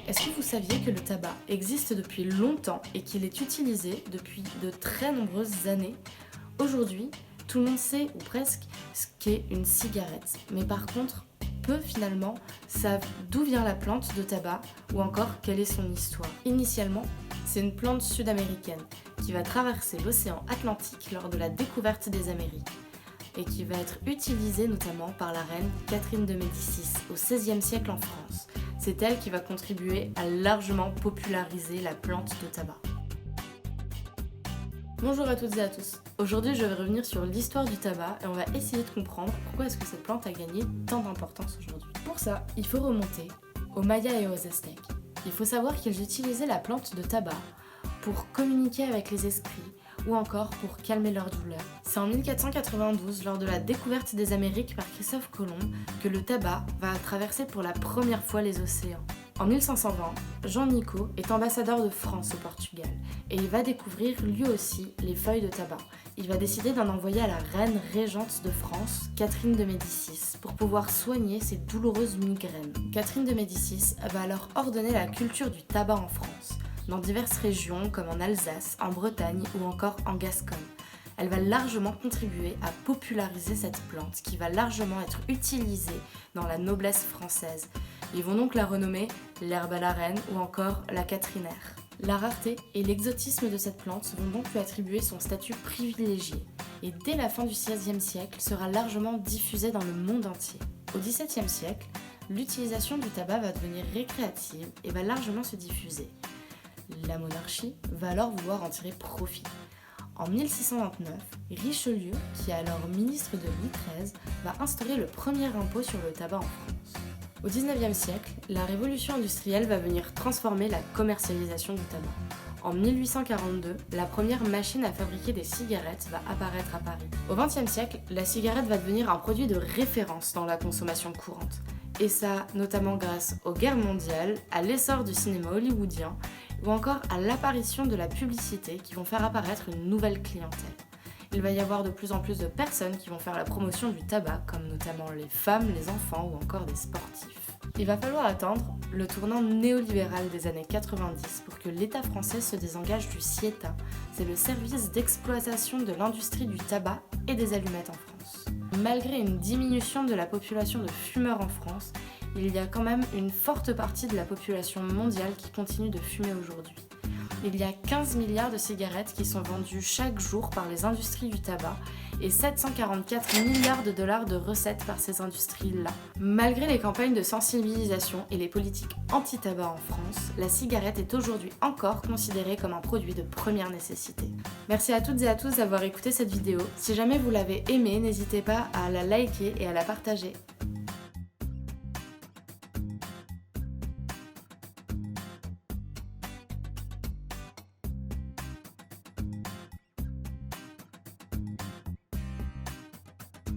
Est-ce que vous saviez que le tabac existe depuis longtemps et qu'il est utilisé depuis de très nombreuses années? Aujourd'hui, tout le monde sait, ou presque, ce qu'est une cigarette. Mais par contre, peu finalement savent d'où vient la plante de tabac ou encore quelle est son histoire. Initialement, c'est une plante sud-américaine qui va traverser l'océan Atlantique lors de la découverte des Amériques et qui va être utilisée notamment par la reine Catherine de Médicis au XVIe siècle en France. C'est elle qui va contribuer à largement populariser la plante de tabac. Bonjour à toutes et à tous. Aujourd'hui, je vais revenir sur l'histoire du tabac et on va essayer de comprendre pourquoi est-ce que cette plante a gagné tant d'importance aujourd'hui. Pour ça, il faut remonter aux Mayas et aux Aztèques. Il faut savoir qu'ils utilisaient la plante de tabac pour communiquer avec les esprits ou encore pour calmer leurs douleurs. C'est en 1492, lors de la découverte des Amériques par Christophe Colomb, que le tabac va traverser pour la première fois les océans. En 1520, Jean Nicot est ambassadeur de France au Portugal et il va découvrir lui aussi les feuilles de tabac. Il va décider d'en envoyer à la reine régente de France, Catherine de Médicis, pour pouvoir soigner ses douloureuses migraines. Catherine de Médicis va alors ordonner la culture du tabac en France, dans diverses régions comme en Alsace, en Bretagne ou encore en Gascogne. Elle va largement contribuer à populariser cette plante qui va largement être utilisée dans la noblesse française. Ils vont donc la renommer l'herbe à la reine ou encore la catrinaire. La rareté et l'exotisme de cette plante vont donc lui attribuer son statut privilégié et dès la fin du XVIe siècle sera largement diffusée dans le monde entier. Au XVIIe siècle, l'utilisation du tabac va devenir récréative et va largement se diffuser. La monarchie va alors vouloir en tirer profit. En 1629, Richelieu, qui est alors ministre de Louis XIII, va instaurer le premier impôt sur le tabac en France. Au XIXe siècle, la révolution industrielle va venir transformer la commercialisation du tabac. En 1842, la première machine à fabriquer des cigarettes va apparaître à Paris. Au XXe siècle, la cigarette va devenir un produit de référence dans la consommation courante. Et ça, notamment grâce aux guerres mondiales, à l'essor du cinéma hollywoodien ou encore à l'apparition de la publicité qui vont faire apparaître une nouvelle clientèle. Il va y avoir de plus en plus de personnes qui vont faire la promotion du tabac, comme notamment les femmes, les enfants ou encore des sportifs. Il va falloir attendre le tournant néolibéral des années 90 pour que l'État français se désengage du SIETA, c'est le service d'exploitation de l'industrie du tabac et des allumettes en France. Malgré une diminution de la population de fumeurs en France, il y a quand même une forte partie de la population mondiale qui continue de fumer aujourd'hui. Il y a 15 milliards de cigarettes qui sont vendues chaque jour par les industries du tabac et 744 milliards de dollars de recettes par ces industries-là. Malgré les campagnes de sensibilisation et les politiques anti-tabac en France, la cigarette est aujourd'hui encore considérée comme un produit de première nécessité. Merci à toutes et à tous d'avoir écouté cette vidéo. Si jamais vous l'avez aimée, n'hésitez pas à la liker et à la partager.